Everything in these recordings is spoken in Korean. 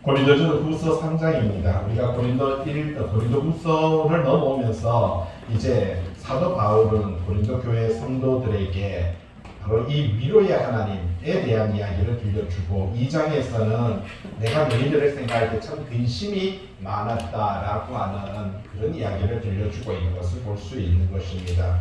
고린도전후서 3장입니다. 우리가 고린도후서를 넘어오면서 이제 사도 바울은 고린도 교회 성도들에게 바로 이 위로의 하나님에 대한 이야기를 들려주고, 2장에서는 내가 너희들을 생각할 때 참 근심이 많았다라고 하는 그런 이야기를 들려주고 있는 것을 볼 수 있는 것입니다.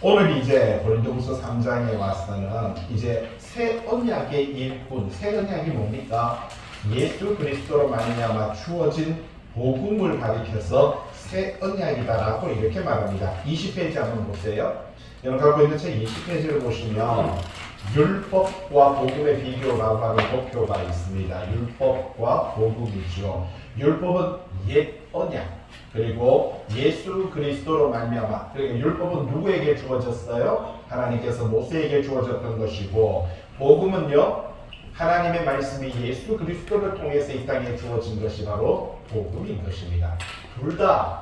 오늘 이제 고린도후서 3장에 와서는 이제 새 언약의 일꾼, 새 언약이 뭡니까? 예수 그리스도로 말미암아 주어진 복음을 가리켜서 새 언약이다라고 이렇게 말합니다. 20페이지 한번 보세요. 여러분 갖고 있는 책 20페이지를 보시면 율법과 복음의 비교라고 하는 도표가 있습니다. 율법과 복음이죠. 율법은 옛 언약, 그리고 예수 그리스도로 말미암아, 그러니까 율법은 누구에게 주어졌어요? 하나님께서 모세에게 주어졌던 것이고, 복음은요 하나님의 말씀이 예수 그리스도를 통해서 이 땅에 주어진 것이 바로 복음인 것입니다. 둘 다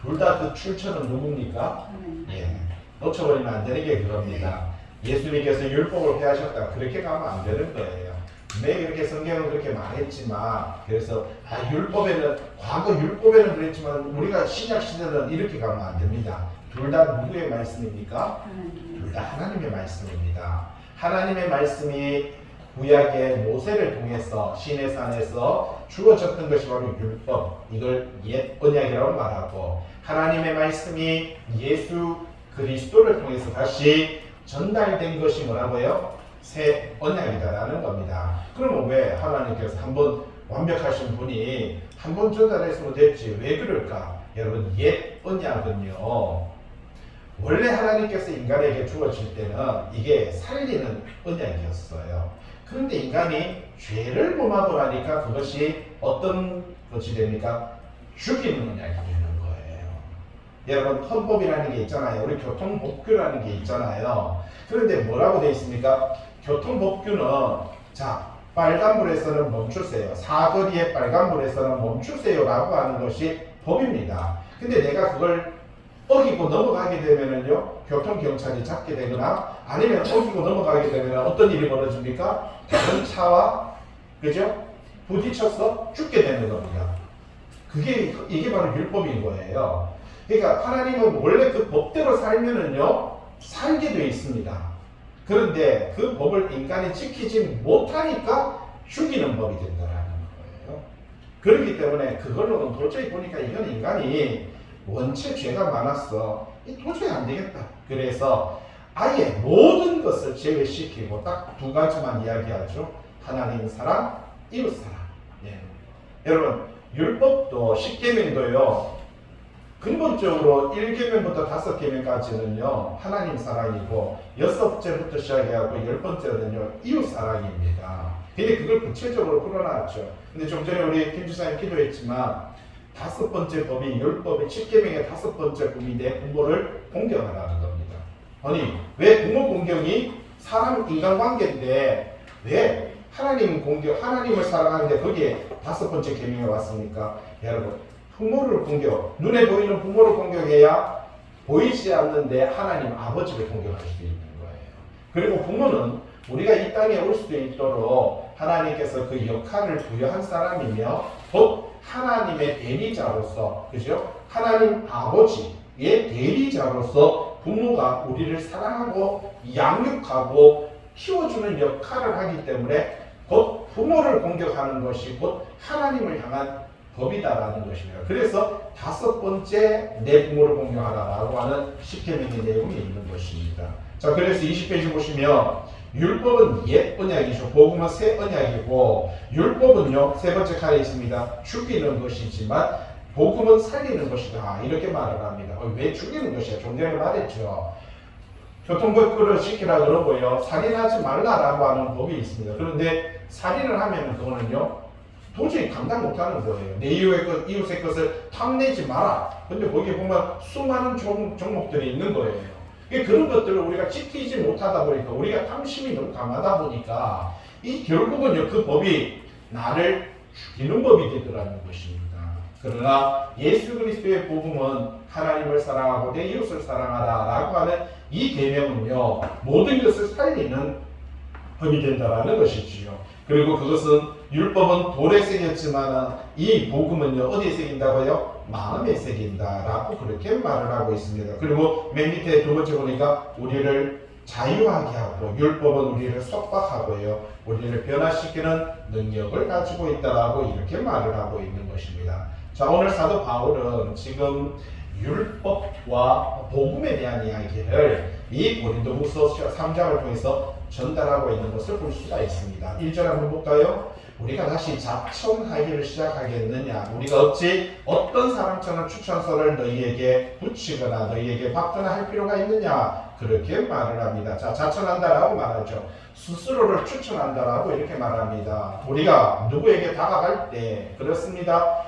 그 출처는 누굽니까? 예, 놓쳐버리면 안 되는 게 그겁니다. 예수님께서 율법을 폐하셨다, 그렇게 가면 안 되는 거예요. 매일 이렇게 성경은 그렇게 말했지만, 그래서 율법에는, 과거 율법에는 그랬지만 우리가 신약 시대는 이렇게 가면 안 됩니다. 둘 다 누구의 말씀입니까? 둘 다 하나님의 말씀입니다. 하나님의 말씀이 구약의 모세를 통해서 시내산에서 주어졌던 것이 바로 율법, 이걸 옛 언약이라고 말하고, 하나님의 말씀이 예수 그리스도를 통해서 다시 전달된 것이 뭐라고요? 새 언약이다라는 겁니다. 그러면 왜 하나님께서 한번 완벽하신 분이 한번 전달했으면 됐지, 왜 그럴까? 여러분, 옛 언약은요 원래 하나님께서 인간에게 주어질 때는 이게 살리는 언약이었어요. 그런데 인간이 죄를 범하고 나니까 그것이 어떤 것이 됩니까? 죽이는 언약이 되는 거예요. 여러분, 헌법이라는 게 있잖아요. 우리 교통법규라는 게 있잖아요. 그런데 뭐라고 되어 있습니까? 교통법규는, 자, 빨간불에서는 멈추세요, 사거리에 빨간불에서는 멈추세요 라고 하는 것이 법입니다. 근데 내가 그걸 어기고 넘어가게 되면은요, 교통경찰이 잡게 되거나, 아니면 어기고 넘어가게 되면 어떤 일이 벌어집니까? 다른 차와, 그죠? 부딪혀서 죽게 되는 겁니다. 이게 바로 율법인 거예요. 그러니까 하나님은 원래 그 법대로 살면은요, 살게 되어 있습니다. 그런데 그 법을 인간이 지키지 못하니까 죽이는 법이 된다라는 거예요. 그렇기 때문에 그걸로는 도저히 보니까 이건 인간이 원체 죄가 많았어, 도저히 안 되겠다. 그래서 아예 모든 것을 제외시키고 딱 두 가지만 이야기하죠. 하나님 사랑, 이웃 사랑. 예. 여러분, 율법도 10계명도요 근본적으로 1계명부터 5계명까지는요 하나님 사랑이고, 6번째부터 시작해갖고 10번째는요 이웃 사랑입니다. 근데 그걸 구체적으로 풀어놨죠. 근데 좀 전에 우리 김 지사님 기도했지만, 5번째 법이 율법의 10계명의 5번째 법이 내 부모를 공경하라는 겁니다. 아니, 왜 부모 공경이 사람 인간관계인데 왜 하나님을 사랑하는데 거기에 5번째 계명에 왔습니까? 여러분, 부모를 공격, 눈에 보이는 부모를 공격해야 보이지 않는데 하나님 아버지를 공격할 수 있는 거예요. 그리고 부모는 우리가 이 땅에 올 수도 있도록 하나님께서 그 역할을 부여한 사람이며, 곧 하나님의 대리자로서, 그죠? 하나님 아버지의 대리자로서 부모가 우리를 사랑하고 양육하고 키워주는 역할을 하기 때문에, 곧 부모를 공격하는 것이 곧 하나님을 향한 법이다라는 것입니다. 그래서 5번째 내 부모를 공경하라라고 하는 10계명의 내용이 있는 것입니다. 자, 그래서 20페이지 보시면 율법은 옛 언약이죠. 복음은 새 언약이고, 율법은요 세 번째 칸에 있습니다. 죽이는 것이지만 복음은 살리는 것이다, 이렇게 말을 합니다. 왜 죽이는 것이야? 좀 전에 말했죠. 교통법규를 지키라 그러고요, 살인하지 말라라고 하는 법이 있습니다. 그런데 살인을 하면 그거는요 도저히 감당 못하는 거예요. 내 이웃의 것을 탐내지 마라. 근데 거기에 보면 수많은 종목들이 있는 거예요. 그런 것들을 우리가 지키지 못하다 보니까, 우리가 탐심이 너무 강하다 보니까 결국은요 그 법이 나를 죽이는 법이 되더라는 것입니다. 그러나 예수 그리스도의 복음은 하나님을 사랑하고 내 이웃을 사랑하라 라고 하는 이 계명은요 모든 것을 살리는 법이 된다라는 것이지요. 그리고 그것은 율법은 돌에 새겼지만 이 복음은요 어디에 새긴다고요? 마음에 새긴다라고 그렇게 말을 하고 있습니다. 그리고 맨 밑에 두 번째 보니까 우리를 자유하게 하고 율법은 우리를 속박하고요 우리를 변화시키는 능력을 가지고 있다라고 이렇게 말을 하고 있는 것입니다. 자, 오늘 사도 바울은 지금 율법과 복음에 대한 이야기를 이 고린도후서 3장을 통해서 전달하고 있는 것을 볼 수가 있습니다. 1절 한번 볼까요? 우리가 다시 자청하기를 시작하겠느냐? 우리가 어찌 어떤 사람처럼 추천서를 너희에게 붙이거나 너희에게 받거나 할 필요가 있느냐? 그렇게 말을 합니다. 자, 자청한다라고 말하죠. 스스로를 추천한다라고 이렇게 말합니다. 우리가 누구에게 다가갈 때 그렇습니다.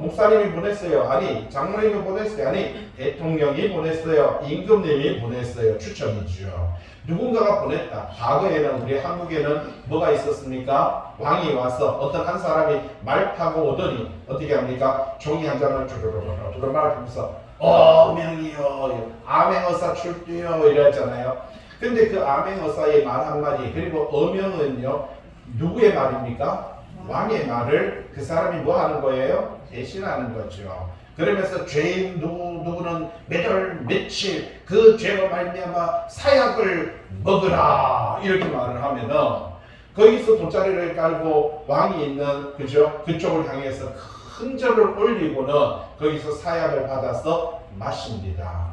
목사님이 보냈어요. 아니, 장로님이 보냈어요. 아니, 대통령이 보냈어요. 임금님이 보냈어요. 추천이죠. 누군가가 보냈다. 과거에는 우리 한국에는 뭐가 있었습니까? 왕이 와서 어떤 한 사람이 말 타고 오더니 어떻게 합니까? 종이 한 장을 두루루루루 말하면서 어명이요, 아맹어사 출두요 이랬잖아요. 근데 그 아맹어사의 말 한마디 그리고 어명은요 누구의 말입니까? 왕의 말을 그 사람이 뭐 하는 거예요? 대신하는 거죠. 그러면서 죄인 누구는 몇 월 며칠 그 죄로 말미암아 사약을 먹으라 이렇게 말을 하면은 거기서 돗자리를 깔고 왕이 있는 그죠 그쪽을 향해서 큰 절을 올리고는 거기서 사약을 받아서 마십니다.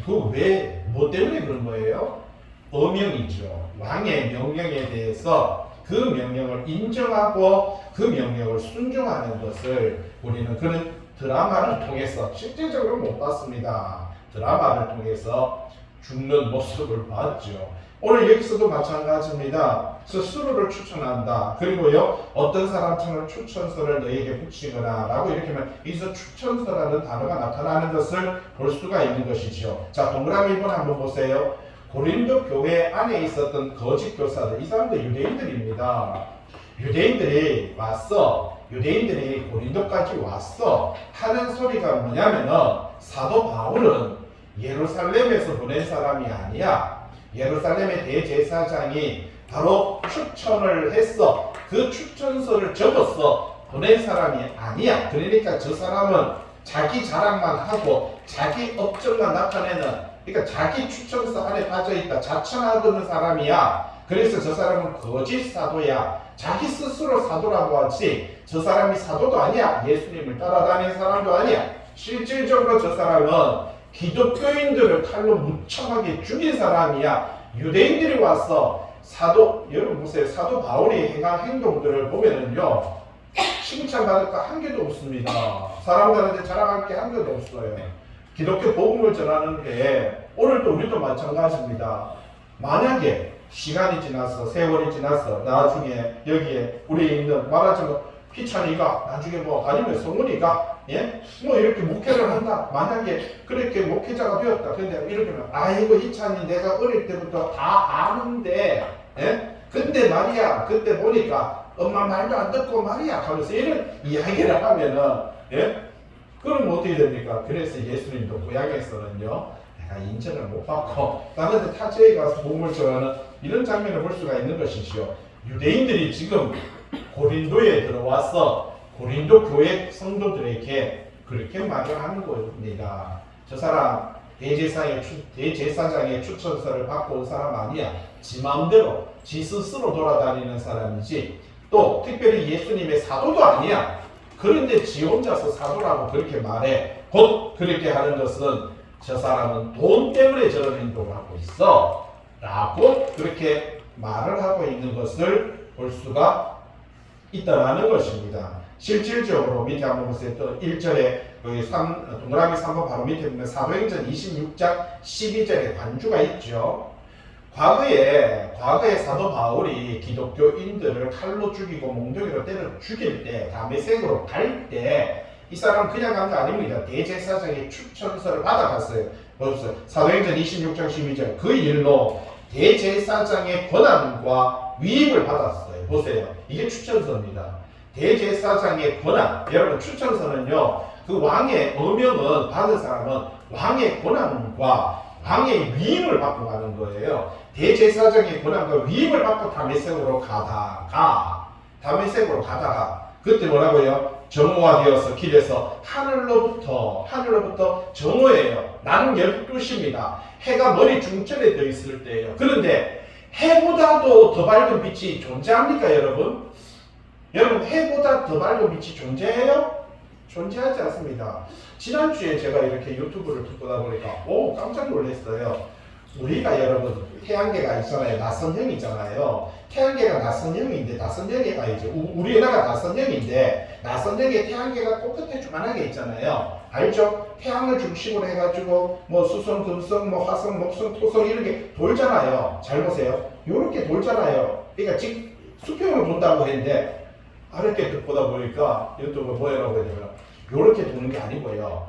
그 왜 뭐 때문에 그런 거예요? 어명이죠. 왕의 명령에 대해서 그 명령을 인정하고 그 명령을 순종하는 것을 우리는 그런 드라마를 통해서 실제적으로 못 봤습니다. 드라마를 통해서 죽는 모습을 봤죠. 오늘 여기서도 마찬가지입니다. 스스로를 추천한다. 그리고요 어떤 사람처럼 추천서를 너에게 붙이거나 라고 이렇게 하면 여기서 추천서라는 단어가 나타나는 것을 볼 수가 있는 것이죠. 자, 동그라미 1번 한번 보세요. 고린도 교회 안에 있었던 거짓 교사들, 이 사람들 유대인들입니다. 유대인들이 고린도까지 왔어 하는 소리가 뭐냐면은 사도 바울은 예루살렘에서 보낸 사람이 아니야. 예루살렘의 대제사장이 바로 추천을 했어. 그 추천서를 적었어. 보낸 사람이 아니야. 그러니까 저 사람은 자기 자랑만 하고 자기 업적만 나타내는, 그러니까 자기 추천서 안에 빠져있다 자청하던 사람이야. 그래서 저 사람은 거짓 사도야. 자기 스스로 사도라고 하지 저 사람이 사도도 아니야. 예수님을 따라다니는 사람도 아니야. 실질적으로 저 사람은 기독교인들을 칼로 무참하게 죽인 사람이야. 유대인들이 와서 여러분 보세요. 사도 바울이 행한 행동들을 보면은요 칭찬받을 거 한 개도 없습니다. 사람들한테 자랑할 게 한 개도 없어요. 기독교 복음을 전하는데 오늘도 우리도 마찬가지입니다. 만약에 시간이 지나서 세월이 지나서 나중에 여기에 우리 있는 말하자면 희찬이가 나중에 뭐 아니면 성훈이가 뭐 이렇게 목회를 한다. 만약에 그렇게 목회자가 되었다. 근데 이렇게 하면 아이고 희찬이 내가 어릴 때부터 다 아는데 근데 말이야 그때 보니까 엄마 말도 안 듣고 말이야 하면서 이런 이야기를 하면은 그럼 어떻게 됩니까? 그래서 예수님도 고향에서는요 내가 인정을 못 받고 다른 데 타지에 가서 복음을 전하는 이런 장면을 볼 수가 있는 것이죠. 유대인들이 지금 고린도에 들어와서 고린도 교회 성도들에게 그렇게 말을 하는 겁니다. 저 사람 대제사장의 추천서를 받고 온 사람 아니야. 지 마음대로 지 스스로 돌아다니는 사람이지 또 특별히 예수님의 사도도 아니야. 그런데 지 혼자서 사도라고 그렇게 말해. 곧 그렇게 하는 것은 저 사람은 돈 때문에 저런 행동을 하고 있어 라고 그렇게 말을 하고 있는 것을 볼 수가 있다라는 것입니다. 실질적으로 밑에 한번 보세요. 또 1절에 동그라미 3번 바로 밑에 보면 사도행전 26장 12절에 관주가 있죠. 과거에 사도 바울이 기독교인들을 칼로 죽이고 몽둥이로 때려 죽일 때 다메섹으로 갈 때 이 사람은 그냥 간 거 아닙니다. 대제사장의 추천서를 받아갔어요. 보세요. 사도행전 26장 12절 그 일로 대제사장의 권한과 위임을 받았어요. 보세요. 이게 추천서입니다. 대제사장의 권한. 여러분 추천서는요. 그 왕의 어명은 받은 사람은 왕의 권한과 왕의 위임을 받고 가는 거예요. 대제사장의 권한과 위임을 받고 다메섹으로 가다가 다메섹으로 가다가 그때 뭐라고요? 정오가 되어서 길에서 하늘로부터 정오예요. 나는 12시입니다. 해가 머리 중천에 떠 있을 때예요. 그런데 해보다도 더 밝은 빛이 존재합니까, 여러분? 여러분, 해보다 더 밝은 빛이 존재해요? 존재하지 않습니다. 지난주에 제가 이렇게 유튜브를 듣다 보니까 깜짝 놀랐어요. 우리가 여러분 태양계가 있잖아요. 나선형이잖아요. 태양계가 나선형인데 나선형계가 이제 우리나라가 나선형인데 나선형에 태양계가 똑같이 조만하게 있잖아요. 알죠? 태양을 중심으로 해가지고 뭐 수성, 금성, 뭐 화성, 목성, 토성 이렇게 돌잖아요. 잘 보세요. 이렇게 돌잖아요. 그러니까 지금 수평으로 돈다고 했는데 이렇게 보다 보니까 유튜브 뭐라고 해야 되나 이렇게 도는 게 아니고요.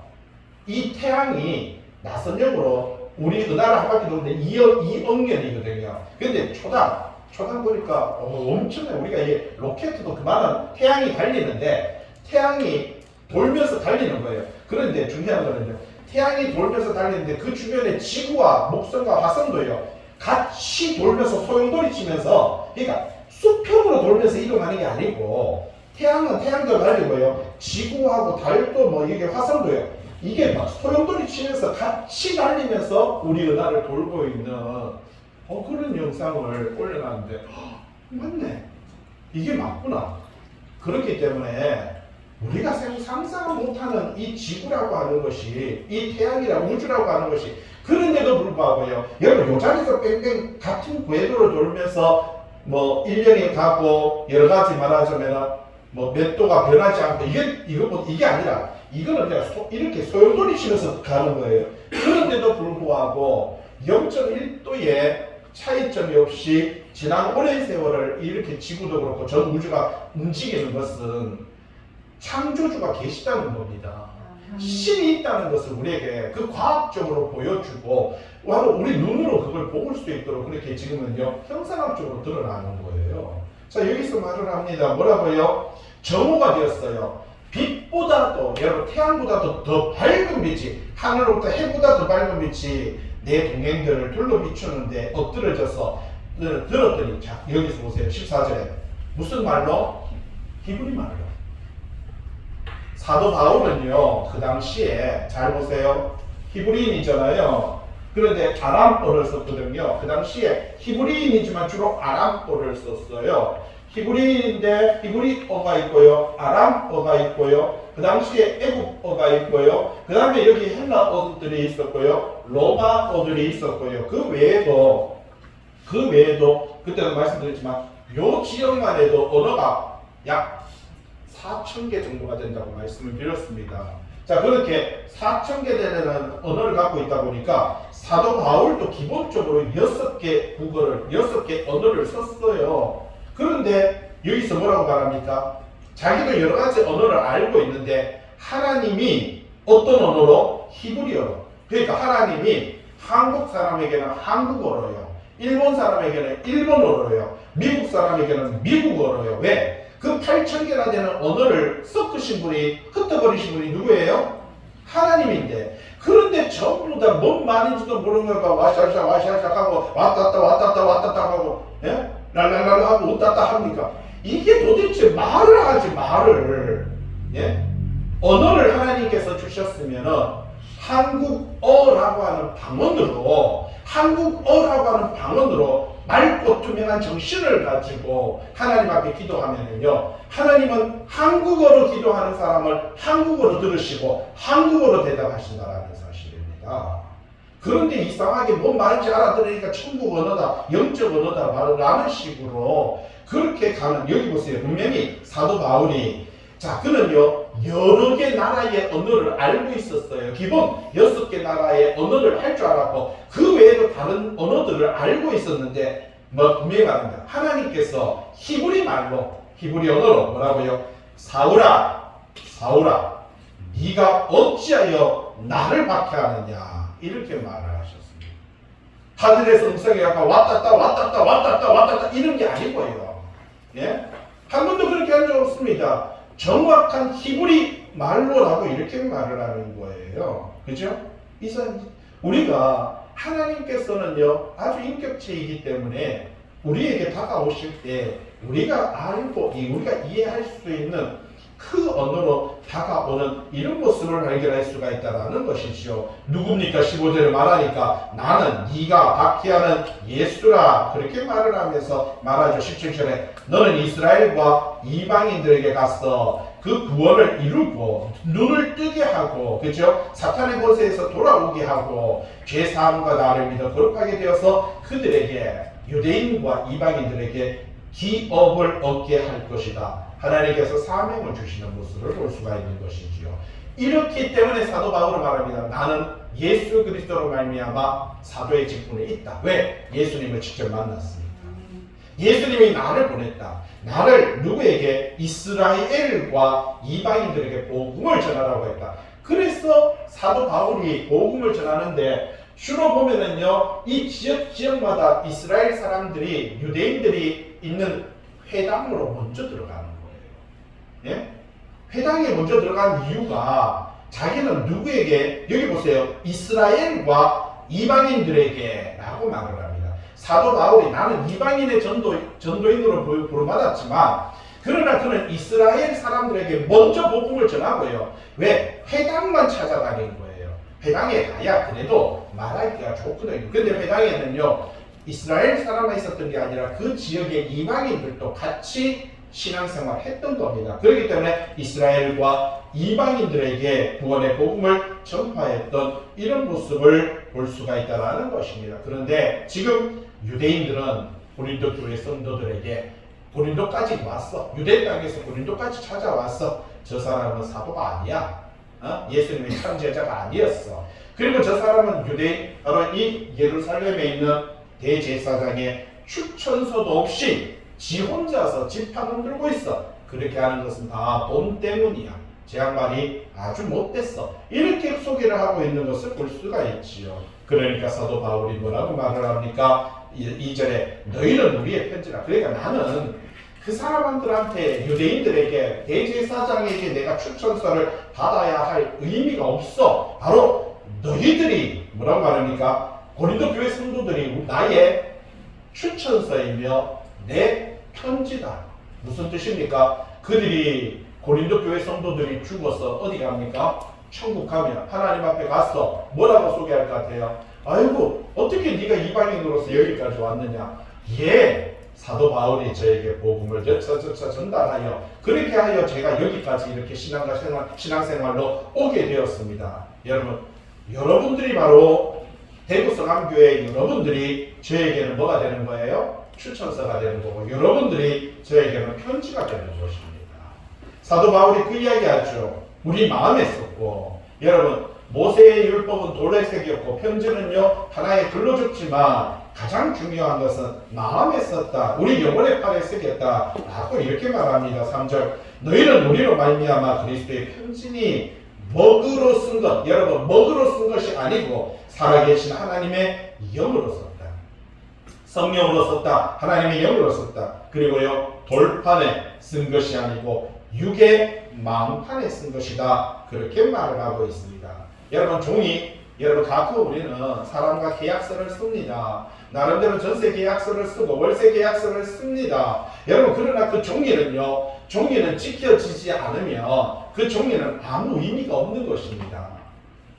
이 태양이 나선형으로 우리 은하를 한 바퀴 도는데 2억 년이거든요. 근데 초당 보니까 엄청나요. 우리가 이 로켓도 그만한 태양이 달리는데 태양이 돌면서 달리는 거예요. 그런데 중요한 거는요. 태양이 돌면서 달리는데 그 주변에 지구와 목성과 화성도요. 같이 돌면서 소용돌이 치면서 그러니까 수평으로 돌면서 이동하는 게 아니고 태양은 태양도 달리고요. 지구하고 달도 뭐 이게 화성도요. 이게 막 소용돌이 치면서 같이 달리면서 우리 은하를 돌고 있는 그런 영상을 올려놨는데 맞네. 이게 맞구나. 그렇기 때문에 우리가 상상 못하는 이 지구라고 하는 것이 이 태양이라고 우주라고 하는 것이 그런데도 불구하고요. 여러분 요 자리에서 뺑뺑 같은 궤도를 돌면서 뭐 1년이 가고 여러 가지 말하자면 뭐 몇 도가 변하지 않고 이게 아니라 이거는 그냥 이렇게 소용돌이 치면서 가는 거예요. 그런데도 불구하고 0.1도의 차이점이 없이 지난 오랜 세월을 이렇게 지구도 그렇고 전 우주가 움직이는 것은 창조주가 계시다는 겁니다. 신이 있다는 것을 우리에게 그 과학적으로 보여주고 우리 눈으로 그걸 볼 수 있도록 그렇게 지금은요 형상학적으로 드러나는 거예요. 자 여기서 말을 합니다. 뭐라고요? 정오가 되었어요. 빛보다도 여러분 태양보다도 더 밝은 빛이 하늘로부터 해보다 더 밝은 빛이 내 동행들을 둘러 비추는데 엎드려져서 들었더니 자 여기서 보세요. 14절에 무슨 말로? 히브리 말로. 사도 바울은요 그 당시에 잘 보세요. 히브리인이잖아요. 그런데 아람어를 썼거든요. 그 당시에 히브리인이지만 주로 아람어를 썼어요. 히브리인인데 히브리어가 있고요. 아람어가 있고요. 그 당시에 애국어가 있고요. 그 다음에 여기 헬라어들이 있었고요. 로마어들이 있었고요. 그 외에도 그때도 말씀드렸지만 요 지역만 해도 언어가 약 4,000개 정도가 된다고 말씀을 드렸습니다. 자 그렇게 4,000개 되는 언어를 갖고 있다 보니까 사도 바울도 기본적으로 6개 국어를 6개 언어를 썼어요. 그런데 여기서 뭐라고 말합니까? 자기도 여러 가지 언어를 알고 있는데 하나님이 어떤 언어로? 히브리어로. 그러니까 하나님이 한국 사람에게는 한국어로요. 일본 사람에게는 일본어로요. 미국 사람에게는 미국어로요. 왜? 그 8,000개나 되는 언어를 섞으신 분이 흩어버리신 분이 누구예요? 하나님인데 그런데 전부 다 뭔 말인지도 모르는 거가 와샤샤 하고 왔다 하고 예? 랄랄랄 하고 웃다다 합니까? 이게 도대체 말을 하지 말을 예? 언어를 하나님께서 주셨으면은 한국어라고 하는 방언으로 맑고 투명한 정신을 가지고 하나님 앞에 기도하면은요 하나님은 한국어로 기도하는 사람을 한국어로 들으시고 한국어로 대답하신다라는 사실입니다. 그런데 이상하게 뭔 말인지 알아들으니까 천국 언어다, 영적 언어다 말하는 식으로 그렇게 가는 여기 보세요. 분명히 사도 바울이 자 그는요 여러 개 나라의 언어를 알고 있었어요. 기본 6개 나라의 언어를 할 줄 알았고 그 외에도 다른 언어들을 알고 있었는데 뭐 분명히 말합니다. 하나님께서 히브리 언어로 뭐라고요? 사울아 네가 어찌하여 나를 박해하느냐 이렇게 말을 하셨습니다. 하늘에서 음성이 약간 왔다 이런 게 아니고요. 예? 한 번도 그렇게 한 적 없습니다. 정확한 히브리 말로라고 이렇게 말을 하는 거예요. 그죠? 우리가 하나님께서는요 아주 인격체이기 때문에 우리에게 다가오실 때 우리가 알고 우리가 이해할 수 있는 그 언어로 다가오는 이런 모습을 발견할 수가 있다는 것이죠. 누굽니까? 15절에 말하니까 나는 네가 박해하는 예수라 그렇게 말을 하면서 말하죠. 17절에 너는 이스라엘과 이방인들에게 가서 그 구원을 이루고 눈을 뜨게 하고 그렇죠? 사탄의 권세에서 돌아오게 하고 죄사함과 나를 믿어 거룩하게 되어서 그들에게 유대인과 이방인들에게 기업을 얻게 할 것이다. 하나님께서 사명을 주시는 모습을 볼 수가 있는 것이지요. 이렇기 때문에 사도 바울은 말합니다. 나는 예수 그리스도로 말미암아 사도의 직분에 있다. 왜? 예수님을 직접 만났으니까. 예수님이 나를 보냈다. 나를 누구에게? 이스라엘과 이방인들에게 복음을 전하라고 했다. 그래서 사도 바울이 복음을 전하는데 주로 보면은요, 이 지역마다 이스라엘 사람들이, 유대인들이 있는 회당으로 먼저 들어가는 거예요. 예? 회당에 먼저 들어간 이유가 자기는 누구에게, 여기 보세요. 이스라엘과 이방인들에게 라고 말을 합니다. 사도 바울이 나는 이방인의 전도인으로 부름받았지만 그러나 그는 이스라엘 사람들에게 먼저 복음을 전하고요. 왜? 회당만 찾아다닌 거예요. 회당에 가야 그래도 말하기가 좋거든요. 근데 회당에는요, 이스라엘 사람만 있었던 게 아니라 그 지역의 이방인들도 같이 신앙생활 했던 겁니다. 그렇기 때문에 이스라엘과 이방인들에게 구원의 복음을 전파했던 이런 모습을 볼 수가 있다는 것입니다. 그런데 지금 유대인들은 고린도 교회 성도들에게 고린도까지 왔어. 유대 땅에서 고린도까지 찾아왔어. 저 사람은 사도가 아니야. 예수님의 참 제자가 아니었어. 그리고 저 사람은 유대인, 바로 이 예루살렘에 있는 대제사장의 추천서도 없이 지 혼자서 지팡을 들고 있어. 그렇게 하는 것은 다 돈 때문이야. 제 양반이 아주 못됐어. 이렇게 소개를 하고 있는 것을 볼 수가 있지요. 그러니까 사도 바울이 뭐라고 말을 합니까? 2절에 너희는 우리의 편지라. 그러니까 나는 그 사람들한테, 유대인들에게, 대제사장에게 내가 추천서를 받아야 할 의미가 없어. 바로 너희들이 뭐라고 말합니까? 고린도 교회 성도들이 나의 추천서이며 내 편지다. 무슨 뜻입니까? 그들이 고린도 교회 성도들이 죽어서 어디 갑니까? 천국 가면 하나님 앞에 가서 뭐라고 소개할 것 같아요? 아이고 어떻게 네가 이방인으로서 여기까지 왔느냐? 예, 사도 바울이 저에게 복음을 전달하여 그렇게 하여 제가 여기까지 이렇게 신앙생활로 오게 되었습니다. 여러분들이 바로 대구성암교회 여러분들이 저에게는 뭐가 되는 거예요? 추천서가 되는 거고 여러분들이 저에게는 편지가 되는 것입니다. 사도 바울이 그 이야기하죠. 우리 마음에 썼고, 여러분 모세의 율법은 돌에 새겼고 편지는요 하나의 글로 줬지만 가장 중요한 것은 마음에 썼다. 우리 영혼의 팔에 새겼다 라고 이렇게 말합니다. 3절 너희는 우리로 말미암아 그리스도의 편지니 먹으로 쓴 것, 여러분 먹으로 쓴 것이 아니고 살아계신 하나님의 영으로 썼다. 성령으로 썼다. 하나님의 영으로 썼다. 그리고요 돌판에 쓴 것이 아니고 육의 마음판에 쓴 것이다. 그렇게 말을 하고 있습니다. 여러분 여러분 가끔 우리는 사람과 계약서를 씁니다. 나름대로 전세 계약서를 쓰고 월세 계약서를 씁니다. 여러분 그러나 그 종이는 지켜지지 않으면 그 종이는 아무 의미가 없는 것입니다.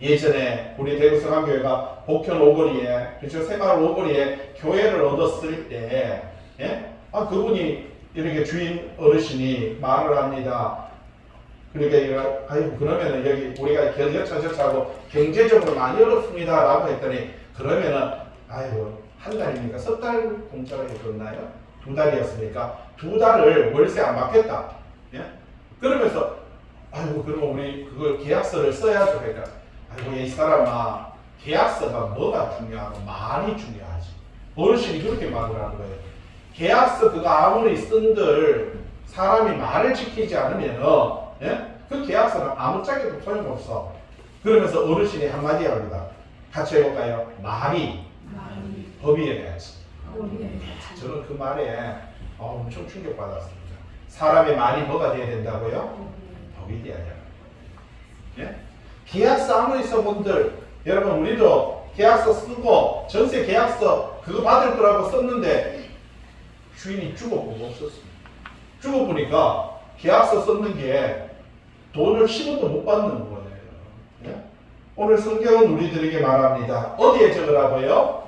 예전에 우리 대구성암교회가 복현 오거리에, 그렇죠, 새마을 오거리에 교회를 얻었을 때, 예? 그분이 이렇게 주인 어르신이 말을 합니다. 그러니까 아이고 그러면은 여기 우리가 여차저차하고 경제적으로 많이 어렵습니다 라고 했더니 그러면은 아이고 한 달입니까? 석 달 공짜로 해줬나요? 2달이었습니까? 2달을 월세 안 받겠다. 예? 그러면서 아이고 그러면 우리 그걸 계약서를 써야죠. 그러니까 아이고 이 사람아 계약서가 뭐가 중요하고 말이 중요하지. 어르신이 그렇게 말을 하는 거예요. 계약서 그거 아무리 쓴들 사람이 말을 지키지 않으면 예? 그 계약서는 아무짝에도 소용없어. 그러면서 어르신이 한마디 합니다. 같이 해볼까요? 말이 법이 돼야지. 저는 그 말에 엄청 충격받았습니다. 사람의 말이 뭐가 돼야 된다고요? 법이 돼야 돼요. 예? 계약서 아무리 써본들, 여러분 우리도 계약서 쓰고 전세 계약서 그거 받을 거라고 썼는데 주인이 죽었고 없었습니다. 죽어보니까 계약서 썼는 게 돈을 10원도 못 받는 거예요. 예? 오늘 성경은 우리들에게 말합니다. 어디에 적으라고요?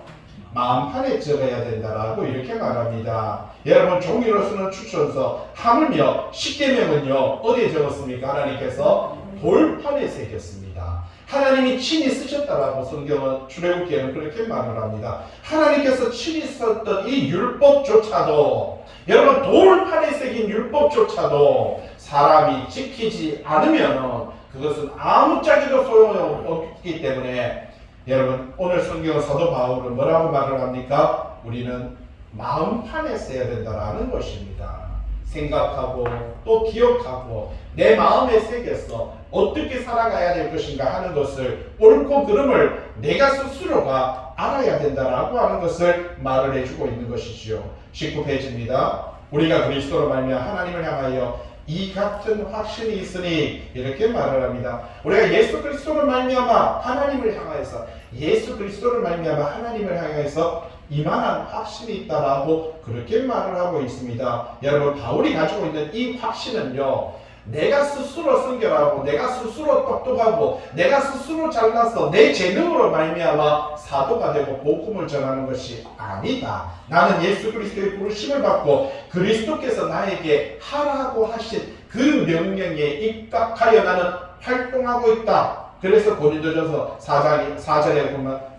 마음판에 적어야 된다라고 이렇게 말합니다. 여러분 종이로 쓰는 추천서 하물며 십계명은요 어디에 적었습니까? 하나님께서 돌판에 새겼습니다. 하나님이 친히 쓰셨다라고 성경은 출애굽기에는 그렇게 말을 합니다. 하나님께서 친히 썼던 이 율법조차도 여러분 돌판에 새긴 율법조차도 사람이 지키지 않으면 그것은 아무짝에도 소용없기 때문에 여러분 오늘 성경 사도 바울은 뭐라고 말을 합니까? 우리는 마음판에 써야 된다라는 것입니다. 생각하고 또 기억하고 내 마음에 새겨서 어떻게 살아가야 될 것인가 하는 것을 옳고 그름을 내가 스스로가 알아야 된다라고 하는 것을 말을 해주고 있는 것이지요. 19페이지입니다. 우리가 그리스도로 말미암아 하나님을 향하여 이 같은 확신이 있으니 이렇게 말을 합니다. 우리가 예수 그리스도를 말미암아 하나님을 향하여서 예수 그리스도를 말미암아 하나님을 향해서 이만한 확신이 있다라고 그렇게 말을 하고 있습니다. 여러분 바울이 가지고 있는 이 확신은요 내가 스스로 순결하고 내가 스스로 똑똑하고 내가 스스로 잘나서 내 재능으로 말미암아 사도가 되고 복음을 전하는 것이 아니다. 나는 예수 그리스도의 부르심을 받고 그리스도께서 나에게 하라고 하신 그 명령에 입각하여 나는 활동하고 있다. 그래서 고린도전서 4절에 보면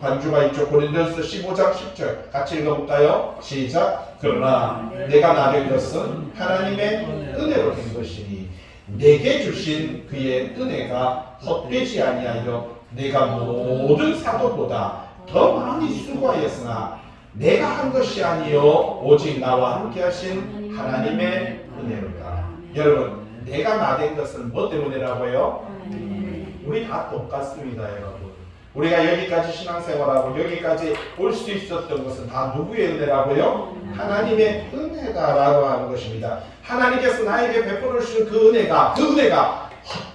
관주가 있죠. 고린도전서 15장 10절 같이 읽어볼까요? 시작. 그러나 내가 나된 것은 하나님의 은혜로 된 것이니 내게 주신 그의 은혜가 헛되지 아니하여 내가 모든 사도보다 더 많이 수고하였으나 내가 한 것이 아니요 오직 나와 함께 하신 하나님의 은혜로다. 여러분 내가 나된 것은 뭐 때문이라고요? 우리 다 똑같습니다. 여러분 우리가 여기까지 신앙생활하고 여기까지 올 수 있었던 것은 다 누구의 은혜라고요? 하나님의 은혜다라고 하는 것입니다. 하나님께서 나에게 베풀어 주신 그 은혜가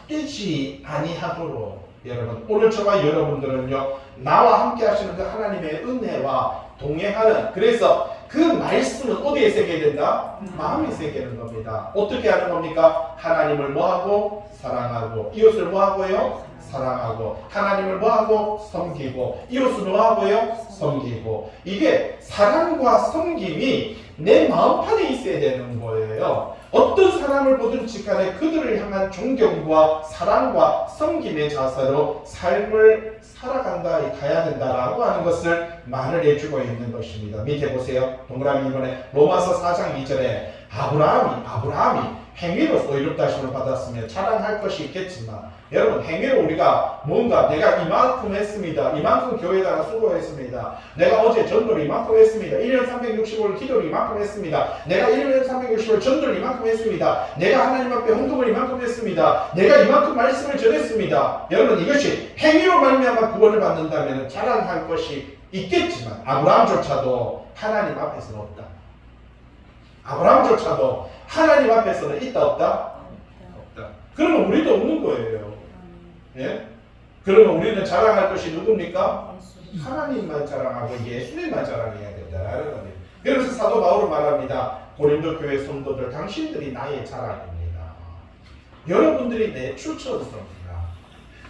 헛되지 아니하도록 여러분 오늘 저와 여러분들은요 나와 함께 하시는 그 하나님의 은혜와 동행하는 그래서 그 말씀은 어디에 새겨야 된다? 마음에 새기는 겁니다. 어떻게 하는 겁니까? 하나님을 뭐하고? 사랑하고 이웃을 뭐하고요? 사랑하고 하나님을 뭐하고? 섬기고 이웃을 뭐하고요? 섬기고 이게 사랑과 섬김이 내 마음판에 있어야 되는 거예요. 어떤 사람을 보든지 간에 그들을 향한 존경과 사랑과 섬김의 자세로 삶을 살아간다, 가야 된다라고 하는 것을 말을 해주고 있는 것입니다. 밑에 보세요. 동그라미 이번에 로마서 4장 2절에 아브라함이 행위로서 의롭다심을 받았으며 자랑할 것이 있겠지만 여러분 행위로 우리가 뭔가 내가 이만큼 했습니다. 이만큼 교회에다가 수고했습니다. 내가 어제 전도를 이만큼 했습니다. 1년 365일 기도를 이만큼 했습니다. 내가 1년 365일 전도를 이만큼 했습니다. 내가 하나님 앞에 헌금을 이만큼 했습니다. 내가 이만큼 말씀을 전했습니다. 여러분 이것이 행위로 말미암아 구원을 받는다면 자랑할 것이 있겠지만 아브라함조차도 하나님 앞에서는 없다. 아브라함조차도 하나님 앞에서는 있다 없다? 없다. 그러면 우리도 없는 거예요. 예? 그러면 우리는 자랑할 것이 누굽니까? 하나님만 자랑하고 예수님만 자랑해야 된다라는 겁니다. 그래서 사도 바울은 말합니다. 고린도 교회 성도들 당신들이 나의 자랑입니다. 여러분들이 내 추천서입니다.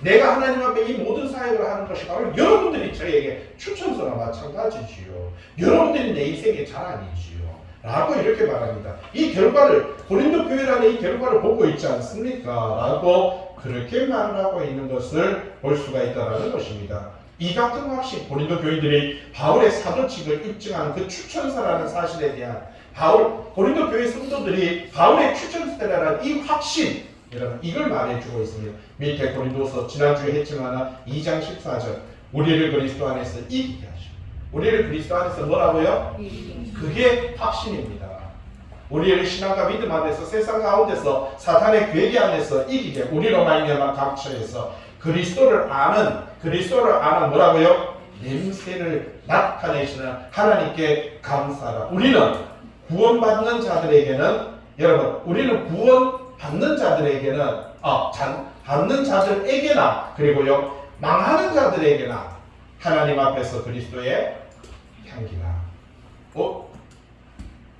내가 하나님 앞에 이 모든 사역을 하는 것이 바로 여러분들이 저에게 추천서나 마찬가지지요. 여러분들이 내 인생의 자랑이지요. 라고 이렇게 말합니다. 이 결과를 고린도 교회라는 이 결과를 보고 있지 않습니까? 라고 그렇게 말하고 있는 것을 볼 수가 있다는 것입니다. 이 같은 확신, 고린도 교인들이 바울의 사도직을 입증하는 그 추천서라는 사실에 대한 고린도 교회 성도들이 바울의 추천서라는 이 확신, 여러분 이걸 말해주고 있습니다. 밑에 고린도서 지난주에 했지만 2장 14절 우리를 그리스도 안에서 이기게 하시고 우리를 그리스도 안에서 뭐라고요? 그게 확신입니다. 우리를 신앙과 믿음 안에서 세상 가운데서 사탄의 괴계 안에서 이기게 우리로 말미암아 각처에서 그리스도를 아는 뭐라고요? 냄새를 나타내시는 하나님께 감사하라. 우리는 구원받는 자들에게는 여러분 우리는 구원받는 자들에게는 받는 자들에게나 그리고요 망하는 자들에게나 하나님 앞에서 그리스도의 향기가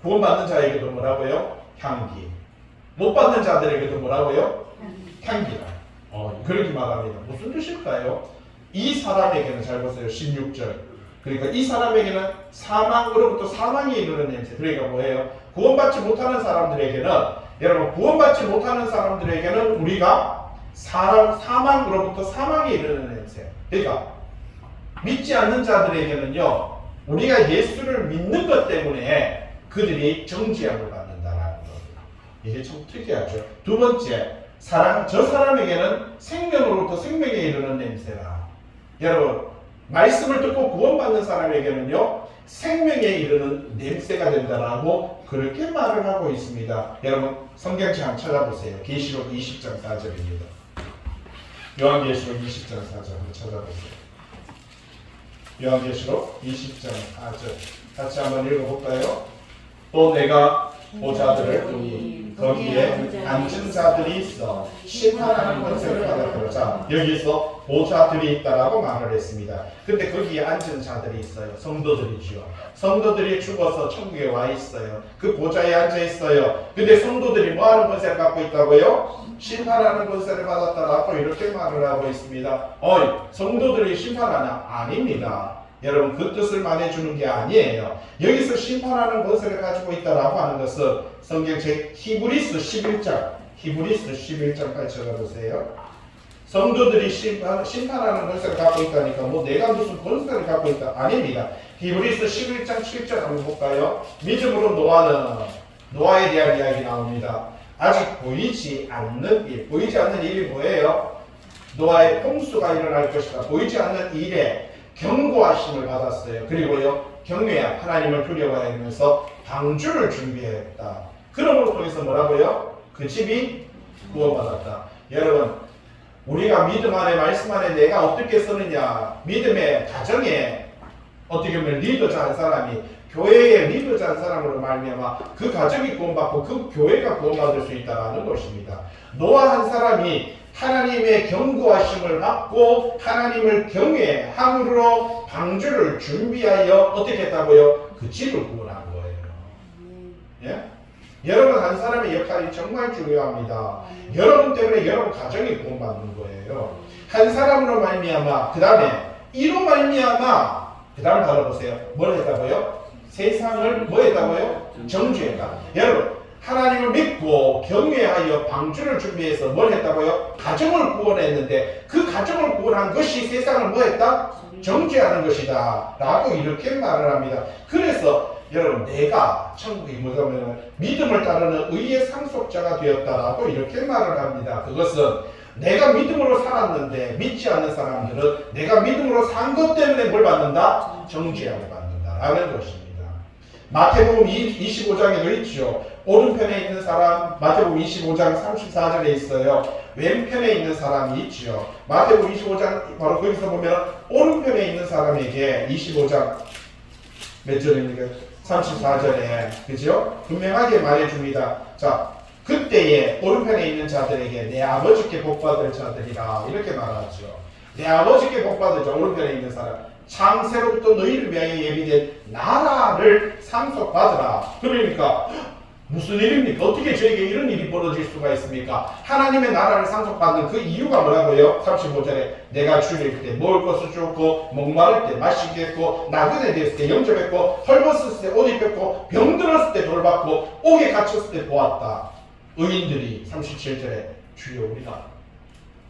구원받는 자에게도 뭐라고요? 향기. 못 받는 자들에게도 뭐라고요? 향기라. 그렇게 말합니다. 무슨 뜻일까요? 이 사람에게는 잘 보세요. 16절. 그러니까 이 사람에게는 사망으로부터 사망이 이르는 냄새. 그러니까 뭐예요? 구원받지 못하는 사람들에게는, 여러분 구원받지 못하는 사람들에게는 우리가 사망으로부터 사망이 이르는 냄새. 그러니까 믿지 않는 자들에게는요, 우리가 예수를 믿는 것 때문에 그들이 정죄함을 받는다라는 겁니다. 이게 참 특이하죠. 두 번째, 저 사람에게는 생명으로부터 생명에 이르는 냄새라. 여러분, 말씀을 듣고 구원받는 사람에게는요, 생명에 이르는 냄새가 된다라고 그렇게 말을 하고 있습니다. 여러분, 성경책 한번 찾아보세요. 계시록 20장 4절입니다. 요한계시록 20장 4절 한번 찾아보세요. 요한계시록 20장 4절 같이 한번 읽어볼까요? 또 내가 보자들을 보니 거기에 앉은 자들이 있어 심판하는 권세를 받았더라. 자, 여기서 보좌들이 있다라고 말을 했습니다. 근데 거기에 앉은 자들이 있어요. 성도들이죠. 성도들이 죽어서 천국에 와 있어요. 그 보좌에 앉아 있어요. 근데 성도들이 뭐 하는 권세를 갖고 있다고요? 심판하는 권세를 받았다라고 이렇게 말을 하고 있습니다. 성도들이 심판하냐? 아닙니다. 여러분, 그 뜻을 말해주는 게 아니에요. 여기서 심판하는 권세를 가지고 있다라고 하는 것은 성경책 히브리서 11장까지 찾아보세요. 성도들이 심판하는 권세를 갖고 있다니까 뭐 내가 무슨 권세를 갖고 있다? 아닙니다. 히브리서 11장 7절 한번 볼까요? 믿음으로 노아에 대한 이야기 나옵니다. 아직 보이지 않는 일이 뭐예요? 노아의 홍수가 일어날 것이다. 보이지 않는 일에 경고하심을 받았어요. 그리고요, 경외야 하나님을 두려워하면서 방주를 준비했다. 그런 걸 통해서 뭐라고요? 그 집이 구원받았다. 여러분, 우리가 믿음 안에 말씀 안에 내가 어떻게 쓰느냐, 믿음의 가정에 어떻게 보면 리더자 한 사람이 교회의 리더자 한 사람으로 말미암아 그 가정이 구원받고 그 교회가 구원받을 수 있다는 것입니다. 노아 한 사람이 하나님의 경고하심을 받고 하나님을 경외함으로 방주를 준비하여 어떻게 했다고요? 그 집을 구원한 거예요. 예? 여러분 한 사람의 역할이 정말 중요합니다. 여러분 때문에 여러분 가정이 구원받는 거예요. 한 사람으로 말미암아, 그 다음에 이로 말미암아, 그 다음을 달아보세요. 뭘 했다고요? 세상을 뭐 했다고요? 정죄했다. 여러분, 하나님을 믿고 경외하여 방주를 준비해서 뭘 했다고요? 가정을 구원했는데 그 가정을 구원한 것이 세상을 뭐 했다? 정죄하는 것이다 라고 이렇게 말을 합니다. 그래서 여러분, 내가 천국에 뭐냐면 믿음을 따르는 의의 상속자가 되었다라고 이렇게 말을 합니다. 그것은 내가 믿음으로 살았는데 믿지 않는 사람들은 내가 믿음으로 산 것 때문에 뭘 받는다? 정죄함을 받는다라는 것입니다. 마태복음 25장에도 있죠. 오른편에 있는 사람, 마태복음 25장 34절에 있어요. 왼편에 있는 사람이 있죠. 마태복음 25장 바로 거기서 보면 오른편에 있는 사람에게 25장 몇 절입니까? 34절에 그죠? 분명하게 말해줍니다. 자, 그때에 오른편에 있는 자들에게 내 아버지께 복받을 자들이라 이렇게 말하죠. 내 아버지께 복받을 자, 오른편에 있는 사람, 창세로부터 너희를 위하여 예비된 나라를 상속받으라. 그러니까 무슨 일입니까? 어떻게 저에게 이런 일이 벌어질 수가 있습니까? 하나님의 나라를 상속받는 그 이유가 뭐라고요? 35절에 내가 주일 때 먹을 것을 주었고 목마를 때 마시겠고 나그네 됐을 때 영접했고 헐벗었을 때 옷 입혔고 병들었을 때 돌봤고 옥에 갇혔을 때 보았다. 의인들이 37절에 주여 우리가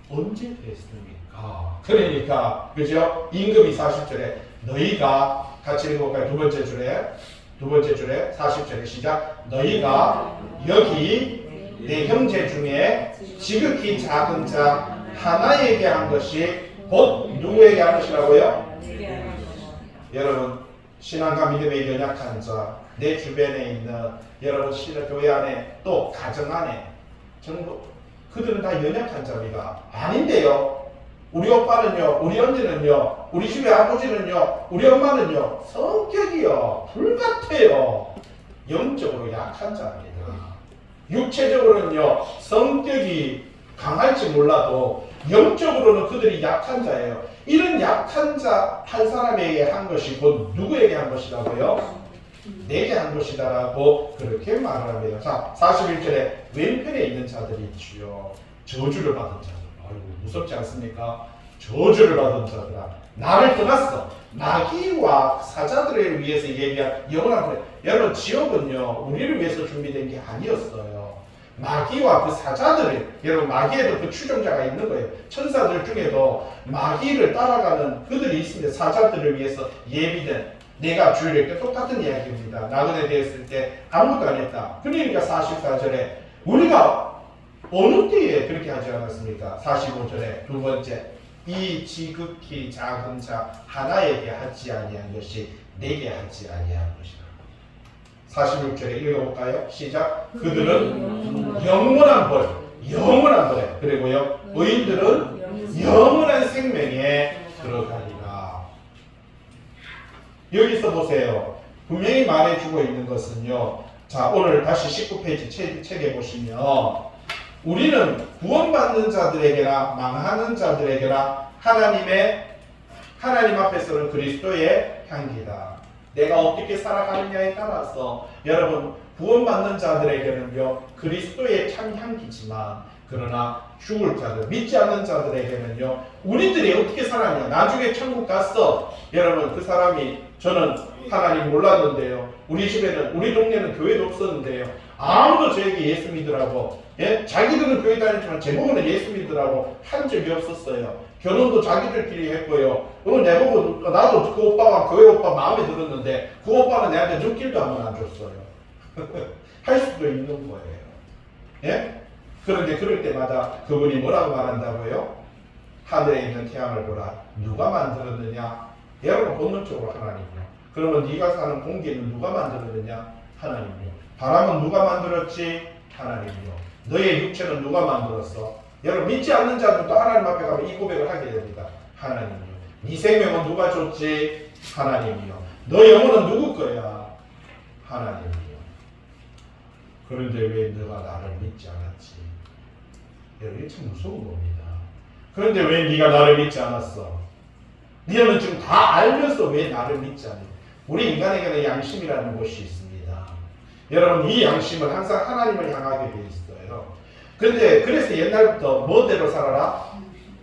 언제 됐습니까? 그러니까 그죠? 임금이 40절에 너희가 같이 읽어볼까요? 두 번째 줄에 40절에 시작. 너희가 여기 내 형제 중에 지극히 작은 자 하나에게 한 것이 곧 누구에게 한 것이라고요? 여러분, 신앙과 믿음의 연약한 자, 내 주변에 있는 여러분 교회 안에 또 가정 안에 전부 그들은 다 연약한 자입니다. 아닌데요. 우리 오빠는요, 우리 언니는요, 우리 집의 아버지는요, 우리 엄마는요, 성격이요, 불같아요. 영적으로 약한 자입니다. 육체적으로는요, 성격이 강할지 몰라도 영적으로는 그들이 약한 자예요. 이런 약한 자 한 사람에게 한 것이 곧 누구에게 한 것이라고요? 내게 한 것이다라고 그렇게 말을 합니다. 자, 41절에 왼편에 있는 자들이 있지요. 저주를 받은 자들. 아이고 무섭지 않습니까? 저주를 받은 자들아, 나를 떠났어. 마귀와 사자들을 위해서 예비한 영원한 불에. 여러분, 지옥은요 우리를 위해서 준비된 게 아니었어요. 마귀와 그 사자들을, 여러분 마귀에도 그 추종자가 있는 거예요. 천사들 중에도 마귀를 따라가는 그들이 있습니다. 사자들을 위해서 예비된, 내가 주일 이렇게 똑같은 이야기입니다. 나그네 되었을 때 아무것도 안 했다. 그러니까 44절에 우리가 어느 때에 그렇게 하지 않았습니까? 45절에 두 번째, 이 지극히 작은 자 하나에게 하지 아니한 것이 내게 하지 아니한 것이다. 46절에 읽어볼까요? 시작. 그들은 영원한 벌, 영원한 벌에, 그리고요 의인들은 영원한 생명에 들어가리라. 여기서 보세요. 분명히 말해주고 있는 것은요, 자 오늘 다시 19페이지 책에 보시면 우리는 구원받는 자들에게나 망하는 자들에게나 하나님 앞에서는 그리스도의 향기다. 내가 어떻게 살아가느냐에 따라서 여러분 구원받는 자들에게는요 그리스도의 참 향기지만, 그러나 죽을 자들, 믿지 않는 자들에게는요 우리들이 어떻게 살았냐. 나중에 천국 갔어. 여러분 그 사람이, 저는 하나님 몰랐는데요, 우리 집에는, 우리 동네는 교회도 없었는데요, 아무도 저에게 예수 믿으라고, 자기들은 교회 다녔지만 제목은 예수 믿으라고 한 적이 없었어요. 결혼도 자기들끼리 했고요. 내보고 나도 그 오빠가 교회 오빠 마음에 들었는데 그 오빠는 내한테 눈길도 한 번 안 줬어요. 할 수도 있는 거예요. 예? 그런데 그럴 때마다 그분이 뭐라고 말한다고요? 하늘에 있는 태양을 보라. 누가 만들었느냐? 여러분 본능적으로 하나님이요. 그러면 네가 사는 공기는 누가 만들었느냐? 하나님이요. 바람은 누가 만들었지? 하나님이요. 너의 육체는 누가 만들었어? 여러분 믿지 않는 자들도 하나님 앞에 가면 이 고백을 하게 됩니다. 하나님이요. 네 생명은 누가 줬지? 하나님이요. 너 영혼은 누구 거야? 하나님이요. 그런데 왜 너가 나를 믿지 않았지? 여러분 이게 참 무서운 겁니다. 그런데 왜 네가 나를 믿지 않았어? 너는 지금 다 알면서 왜 나를 믿지 않니? 우리 인간에게는 양심이라는 것이 있습니다. 여러분 이 양심은 항상 하나님을 향하게 돼 있어요. 그런데 그래서 옛날부터 뭐대로 살아라?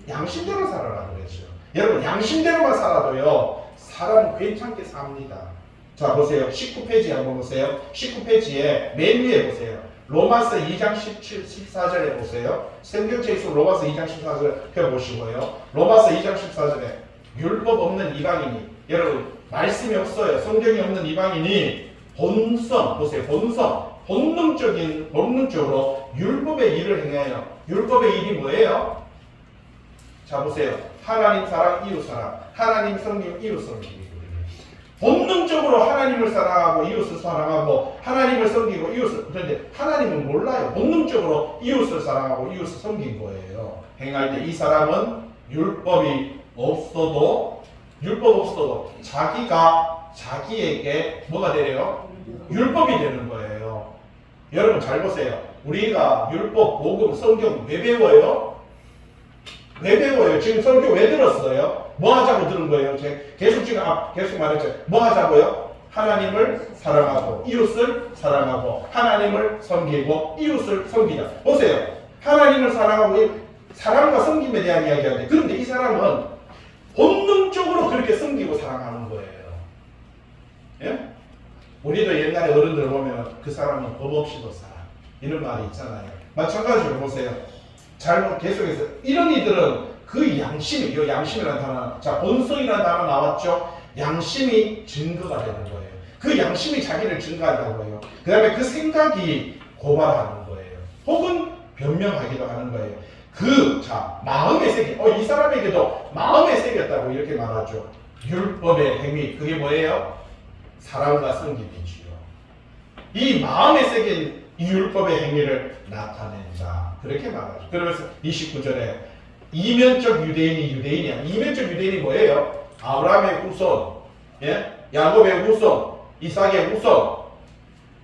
양심대로 살아라 그랬죠. 여러분 양심대로만 살아도요 사람은 괜찮게 삽니다. 자 보세요. 19페이지 한번 보세요. 19페이지에 맨 위에 보세요. 로마서 2장 17, 14절에 보세요. 성경책에 있으면 로마서 2장 14절 펴보시고요. 로마서 2장 14절에 율법 없는 이방인이, 여러분 말씀이 없어요. 성경이 없는 이방인이 본성, 보세요. 본능적으로 율법의 일을 행해요. 율법의 일이 뭐예요? 자 보세요. 하나님 사랑, 이웃 사랑. 하나님 섬기고 이웃 섬기고. 본능적으로 하나님을 사랑하고 이웃을 사랑하고 하나님을 섬기고 이웃을, 그런데 하나님은 몰라요. 본능적으로 이웃을 사랑하고 이웃을 섬긴 거예요. 행할 때 이 사람은 율법이 없어도 자기가 자기에게 뭐가 되래요? 율법이 되는 거예요. 여러분 잘 보세요. 우리가 율법, 복음, 성경 왜 배워요? 왜 배워요? 지금 설교 왜 들었어요? 뭐 하자고 들은 거예요? 계속 말했죠. 뭐 하자고요? 하나님을 사랑하고 이웃을 사랑하고 하나님을 섬기고 이웃을 섬기자. 보세요. 하나님을 사랑하고 사랑과 섬김에 대한 이야기하는데, 그런데 이 사람은 본능적으로 그렇게 섬기고 사랑하는 거예요. 예? 우리도 옛날에 어른들 보면 그 사람은 법 없이도 살아. 이런 말이 있잖아요. 마찬가지로 보세요. 잘못 계속해서 이런 이들은 그 양심이, 이 양심이라는 단어, 자 본성이라는 단어 나왔죠. 양심이 증거가 되는 거예요. 그 양심이 자기를 증거한다고 해요. 그 다음에 그 생각이 고발하는 거예요. 혹은 변명하기도 하는 거예요. 마음에 새긴, 이 사람에게도 마음에 새겼다고 이렇게 말하죠. 율법의 행위, 그게 뭐예요? 사랑과 섬김이지요. 이 마음에 새긴 이 율법의 행위를 나타낸다. 그렇게 말하죠. 그러면서 29절에 이면적 유대인이 이면적 유대인이 뭐예요? 아브라함의 후손, 야곱의 후손, 이삭의 후손,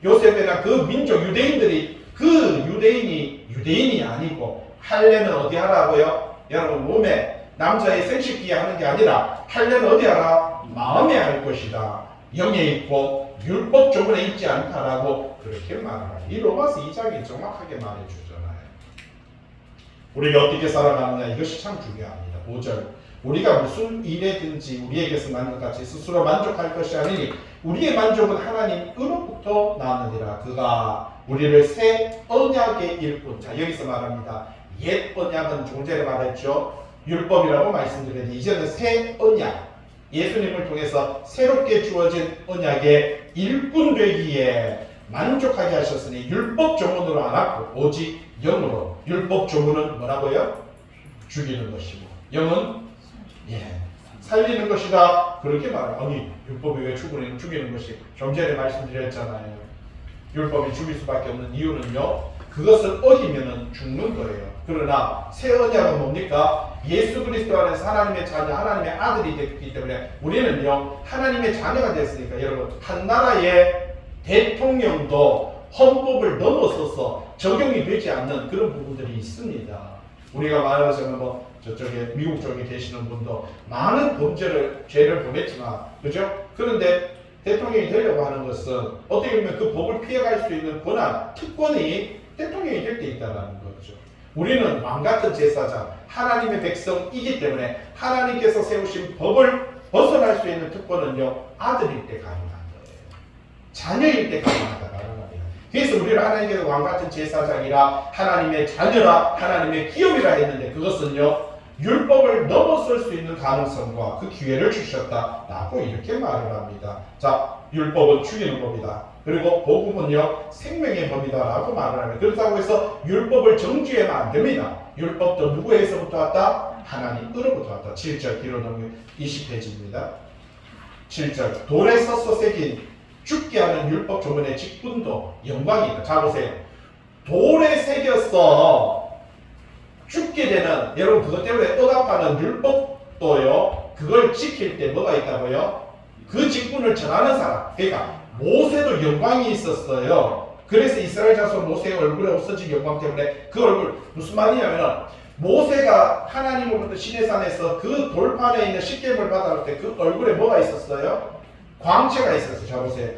요셉이나 그 민족 유대인들이, 그 유대인이 아니고 할례는 어디 하라고요? 여러분 몸에 남자의 생식기에 하는 게 아니라 할례는 어디 하라? 마음에 할 것이다. 영에 있고 율법 조문에 있지 않다라고 그렇게 말합니다. 이 로마서 2장이 정확하게 말해주잖아요. 우리가 어떻게 살아가느냐 이것이 참 중요합니다. 5절 우리가 무슨 일에든지 우리에게서 나는 것 같이 스스로 만족할 것이 아니니 우리의 만족은 하나님으로부터 나느니라. 그가 우리를 새 언약의 일꾼. 자 여기서 말합니다. 옛 언약은 조금 전에 말했죠. 율법이라고 말씀드렸는데 이제는 새 언약. 예수님을 통해서 새롭게 주어진 언약의 일꾼 되기에 만족하게 하셨으니 율법 조문으로 안 하고 오직 영으로. 율법 조문은 뭐라고요? 죽이는 것이고 영은 살리는 것이다. 그렇게 말해요. 아니 율법이 왜 죽이는 것이? 좀 전에 말씀드렸잖아요. 율법이 죽일 수밖에 없는 이유는요. 그것을 어기면 죽는 거예요. 그러나 새 언약은 뭡니까? 예수 그리스도 안에서 하나님의 자녀, 하나님의 아들이 됐기 때문에 우리는요. 하나님의 자녀가 됐으니까 여러분 한 나라의 대통령도 헌법을 넘어서서 적용이 되지 않는 그런 부분들이 있습니다. 우리가 말하자면 뭐 저쪽에 미국 쪽에 계시는 분도 많은 죄를 범했지만 그죠? 그런데 대통령이 되려고 하는 것은 어떻게 보면 그 법을 피해갈 수 있는 권한, 특권이 대통령이 될 때 있다는 거죠. 우리는 왕같은 제사장, 하나님의 백성이기 때문에 하나님께서 세우신 법을 벗어날 수 있는 특권은요 아들일 때 가능한 거예요. 자녀일 때 가능하다는 겁니다. 그래서 우리를 하나님께서 왕같은 제사장이라 하나님의 자녀라 하나님의 기업이라 했는데 그것은요 율법을 넘어설 수 있는 가능성과 그 기회를 주셨다라고 이렇게 말을 합니다. 자, 율법은 죽이는 법이다. 그리고 복음은요 생명의 법이다라고 말을 합니다. 그렇다고 해서 율법을 정죄하면 안 됩니다. 율법도 누구에서부터 왔다? 하나님으로부터 왔다. 7절 뒤로 넘겨 20페이지입니다. 7절 돌에 써서 새긴 죽게 하는 율법 조문의 직분도 영광이 있다. 자 보세요. 돌에 새겼어 죽게 되는 여러분 그것 때문에 억압하는 율법도요 그걸 지킬 때 뭐가 있다고요? 그 직분을 전하는 사람. 그러니까 모세도 영광이 있었어요. 그래서 이스라엘 자손 모세의 얼굴에 없어진 영광 때문에 그 얼굴 무슨 말이냐면 모세가 하나님으로부터 시내산에서 그 돌판에 있는 십계명을 받아올 때 그 얼굴에 뭐가 있었어요? 광채가 있었어요. 자 보세요.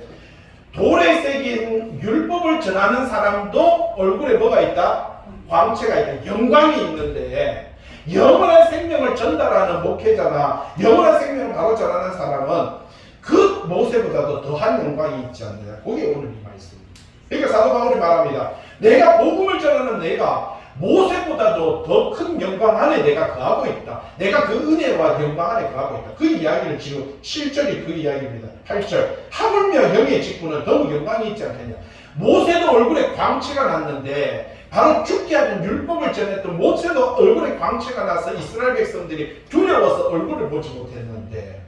돌에 새긴 율법을 전하는 사람도 얼굴에 뭐가 있다? 광채가 있다. 영광이 있는데 영원한 생명을 전달하는 목회자나 영원한 생명을 바로 전하는 사람은 그 모세보다도 더한 영광이 있지 않느냐. 그게 오늘 이 말씀입니다. 그러니까 사도 바울이 말합니다. 내가 복음을 전하는 내가 모세보다도 더 큰 영광 안에 내가 거하고 있다. 내가 그 은혜와 영광 안에 거하고 있다. 그 이야기를 지금 7절이 그 이야기입니다. 8절 하물며 영의 직분은 더욱 영광이 있지 않겠냐. 모세도 얼굴에 광채가 났는데 바로 죽게 하는 율법을 전했던 모세도 얼굴에 광채가 나서 이스라엘 백성들이 두려워서 얼굴을 보지 못했는데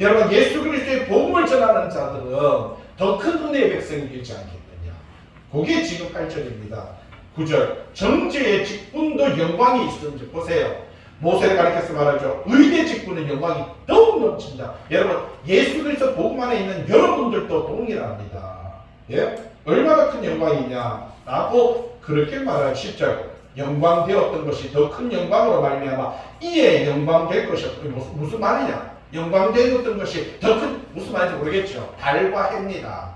여러분 예수 그리스도의 복음을 전하는 자들은 더 큰 은혜의 백성이 되지 않겠느냐. 그게 지금 8절입니다. 9절 정죄의 직분도 영광이 있는지 보세요. 모세를 가리켜서 말하죠. 의의 직분은 영광이 더욱 넘친다. 여러분 예수 그리스도 복음 안에 있는 여러분들도 동일합니다. 예? 얼마나 큰 영광이냐라고 그렇게 말할 10절 영광되었던 것이 더 큰 영광으로 말미암아 이에 영광될 것이었다. 무슨 말이냐? 영광되었던 것이 더 큰 무슨 말인지 모르겠죠. 달과 해입니다.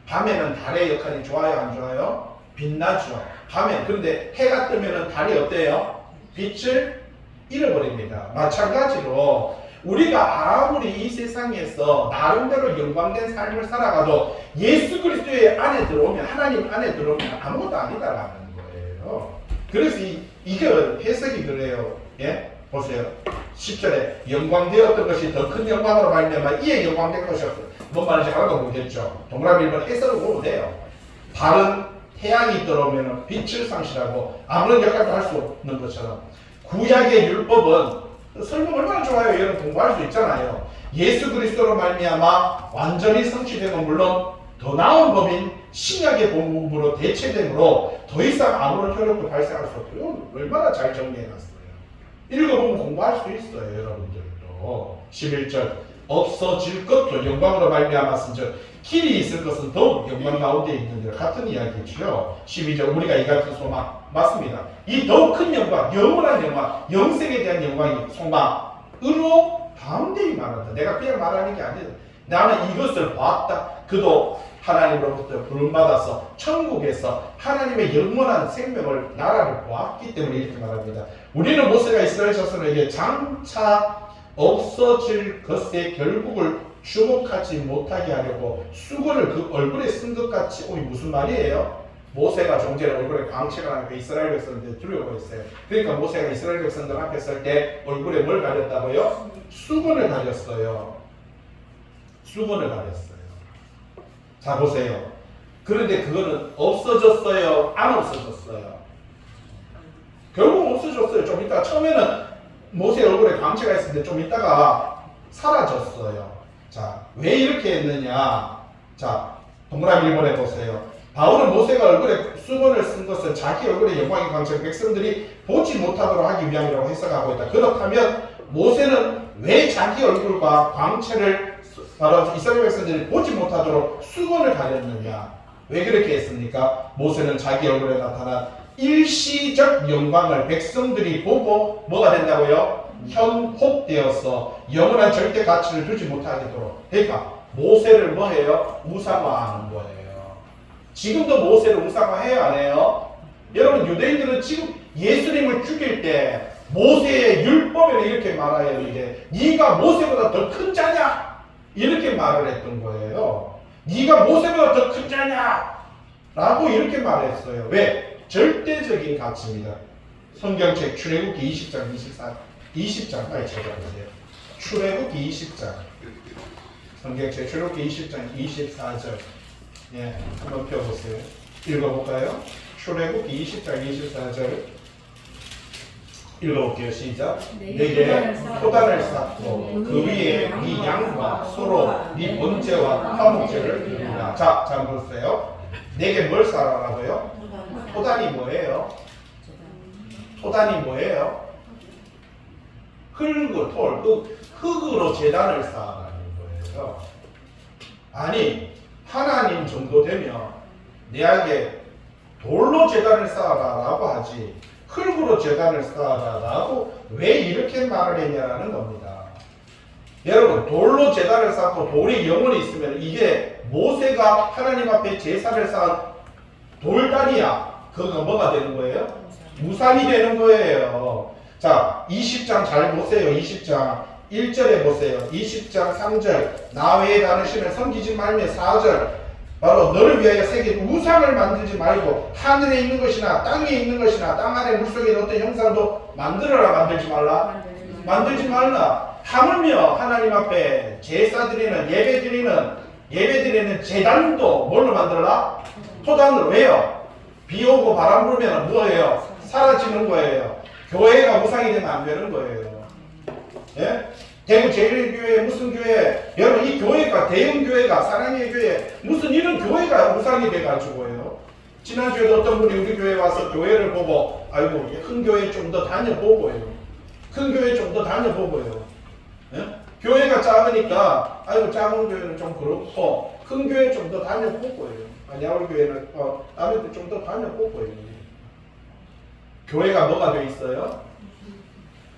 밤에는 달의 역할이 좋아요 안 좋아요? 빛나죠. 밤에 그런데 해가 뜨면은 달이 어때요? 빛을 잃어버립니다. 마찬가지로 우리가 아무리 이 세상에서 나름대로 영광된 삶을 살아가도 예수 그리스도의 안에 들어오면 하나님 안에 들어오면 아무것도 아니다라는 거예요. 그래서 이게 해석이 그래요. 예? 보세요. 10절에 영광되었던 것이 더 큰 영광으로 말미암아 이에 영광된 것이었어요. 뭔 말인지 하나도 모르겠죠. 동그라미 1번 해석을 보면 돼요. 달은 태양이 들어오면 빛을 상실하고 아무런 역할도 할 수 없는 것처럼 구약의 율법은 설명 얼마나 좋아요. 여러분 공부할 수 있잖아요. 예수 그리스도로 말미암아 완전히 성취되고 물론 더 나은 법인 신약의 복음으로 대체되므로 더 이상 아무런 효력도 발생할 수 없어요. 얼마나 잘 정리해놨어요. 읽어보면 공부할 수 있어요. 여러분들도 11절 없어질 것도 영광으로 말미암았은즉 길이 있을 것은 더욱 영광 가운데 있는 데 같은 이야기죠. 12절 우리가 이 같은 소망 맞습니다. 이 더욱 큰 영광, 영원한 영광, 영생에 대한 영광이 소망으로 가운데 말한다. 내가 그냥 말하는 게 아니라 나는 이것을 봤다. 그도 하나님으로부터 부름받아서 천국에서 하나님의 영원한 생명을 나라를 보았기 때문에 이렇게 말합니다. 우리는 모세가 이스라엘 자손에게 장차 없어질 것의 결국을 주목하지 못하게 하려고 수건을 그 얼굴에 쓴 것 같이. 무슨 말이에요? 모세가 좀 전에 얼굴에 광채가 나니까 이스라엘 백성들이 두려워했어요. 그러니까 모세가 이스라엘 백성들 앞에 설 때 얼굴에 뭘 가렸다고요? 수건을 가렸어요. 수건을 가렸어요. 자, 보세요. 그런데 그거는 없어졌어요? 안 없어졌어요? 결국 없어졌어요. 좀 이따가 처음에는 모세 얼굴에 광채가 있었는데 좀 이따가 사라졌어요. 자, 왜 이렇게 했느냐? 자, 동그라미 1번에 보세요. 바울은 모세가 얼굴에 수건을 쓴 것은 자기 얼굴에 영광의 광채를 백성들이 보지 못하도록 하기 위함이라고 해석하고 있다. 그렇다면 모세는 왜 자기 얼굴과 광채를 바로 이스라엘 백성들이 보지 못하도록 수건을 가렸느냐? 왜 그렇게 했습니까? 모세는 자기 얼굴에 나타난 일시적 영광을 백성들이 보고 뭐가 된다고요? 현혹되어서 영원한 절대 가치를 두지 못하도록. 그러니까 모세를 뭐해요? 우상화하는 거예요. 지금도 모세를 우상화해요, 안 해요? 여러분, 유대인들은 지금 예수님을 죽일 때 모세의 율법에는 이렇게 말해요. 이제 네가 모세보다 더 큰 자냐? 이렇게 말을 했던 거예요. 네가 모세보다 더 큰 자냐? 라고 이렇게 말했어요. 왜? 절대적인 가치입니다. 성경책 출애굽기 20장 20장 빨리 찾아보세요. 출애굽기 20장. 성경책 출애굽기 20장 24절. 예, 한번 펴보세요. 읽어볼까요? 출애굽기 20장 24절 읽어볼게요. 시작. 내게 토단을 쌓고 그 위에 네 양과 소로 네 번제와 화목제를 드리라. 자, 잘 보세요. 내게 뭘 쌓으라고요? 토단이 뭐예요? 토단이 뭐예요? 흙으로 제단을 쌓으라는 거예요. 아니, 하나님 정도 되면 내에게 돌로 제단을 쌓아라라고 하지 흙으로 제단을 쌓아라라고 왜 이렇게 말을 했냐라는 겁니다. 여러분, 돌로 제단을 쌓고 돌이 영원히 있으면 이게 모세가 하나님 앞에 제사를 쌓은 돌다리야. 그거 뭐가 되는 거예요? 무산이 되는 거예요. 자, 20장 잘 보세요. 20장 1절에 보세요. 20장 3절 나 외에 다른 신을 섬기지 말며 4절 바로 너를 위하여 새긴 우상을 만들지 말고 하늘에 있는 것이나 땅에 있는 것이나 땅 아래 물속에 있는 어떤 형상도 만들어라. 만들지 말라. 만들지 말라. 하물며 하나님 앞에 제사 드리는 예배 드리는 제단도 뭘로 만들어라? 토단으로. 왜요? 비 오고 바람 불면 뭐예요? 사라지는 거예요. 교회가 우상이 되면 안 되는 거예요. 예? 대구 제1교회 무슨 교회? 여러분, 이 교회가 대형 교회가 사랑의 교회 무슨 이런 교회가 우상이 돼가지고요. 지난주에도 어떤 분이 우리 교회에 와서 교회를 보고 아이고 큰 교회 좀 더 다녀보고요. 큰 교회 좀 더 다녀보고요. 예? 교회가 작으니까 아이고 작은 교회는 좀 그렇고 큰 교회 좀 더 다녀보고요. 야울 교회는 다른 데 좀 더 다녀보고요. 교회가 뭐가 돼 있어요?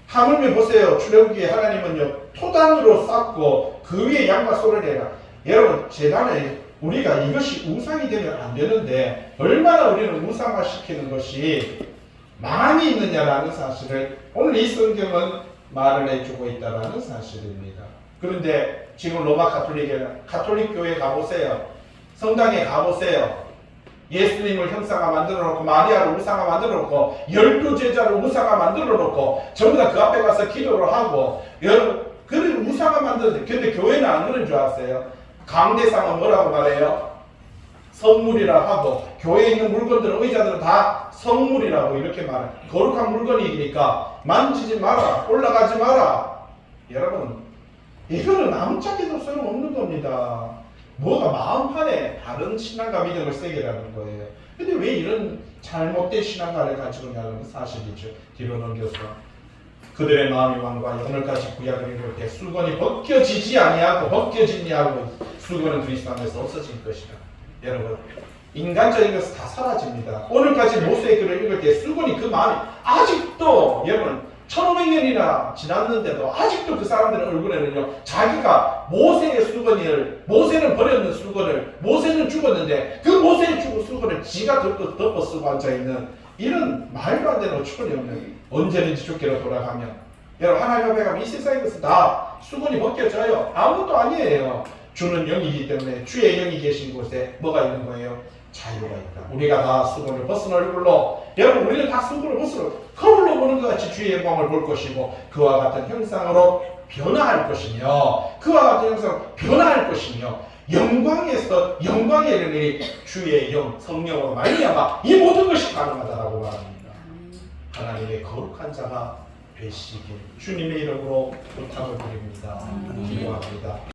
하물며 보세요. 출애굽기에 하나님은요 토단으로 쌓고 그 위에 양과 소를 내라. 여러분, 제단에 우리가 이것이 우상이 되면 안 되는데 얼마나 우리는 우상화시키는 것이 많이 있느냐라는 사실을 오늘 이 성경은 말을 해주고 있다는 사실입니다. 그런데 지금 로마 가톨릭 교회 가보세요. 성당에 가보세요. 예수님을 형상화 만들어 놓고 마리아를 우상화 만들어 놓고 12제자를 우상화 만들어 놓고 전부 다 그 앞에 가서 기도를 하고 여러분 그런 우상화 만들었는데 근데 교회는 안 그런 줄 아세요? 강대상은 뭐라고 말해요? 성물이라 하고 교회에 있는 물건들은 의자들은 다 성물이라고 이렇게 말해요. 거룩한 물건이니까 만지지 마라. 올라가지 마라. 여러분 이거는 아무짝에도 소용없는 겁니다. 뭐가 마음판에 다른 신앙과 믿음을 새기라는 거예요. 근데 왜 이런 잘못된 신앙가를 가지고 있냐는 사실이죠. 뒤로 넘겨서 그들의 마음이 완고하여 오늘까지 구약을 읽을 때 수건이 벗겨지지 아니하고 벗겨지냐고 수건은 그리스도 안에서 없어질 것이다. 여러분 인간적인 것은 다 사라집니다. 오늘까지 모세의 글을 읽을 때 수건이 그 마음이 아직도 여러분 1500년이나 지났는데도 아직도 그 사람들의 얼굴에는요, 자기가 모세의 수건을, 모세는 버렸는 수건을, 모세는 죽었는데 그 모세의 죽은 수건을 지가 덮어 쓰고 앉아있는 이런 말도 안 되는 어처구니 없는, 언제든지 죽기로 돌아가면, 여러분 하나님 앞에 가면 이 세상의 것은 다 수건이 벗겨져요. 아무것도 아니에요. 주는 영이기 때문에 주의 영이 계신 곳에 뭐가 있는 거예요? 자유가 있다. 우리가 다 수건을 벗은 얼굴로, 여러분 우리는 다 수건을 벗은 거울로 보는 것 같이 주의 영광을 볼 것이고 그와 같은 형상으로 변화할 것이며, 그와 같은 형상으로 변화할 것이며, 영광에서 영광에 이르니 주의 영 성령으로 말미암아 이 모든 것이 가능하다라고 말합니다. 하나님의 거룩한 자가 되시길 주님의 이름으로 부탁을 드립니다. 기도합니다.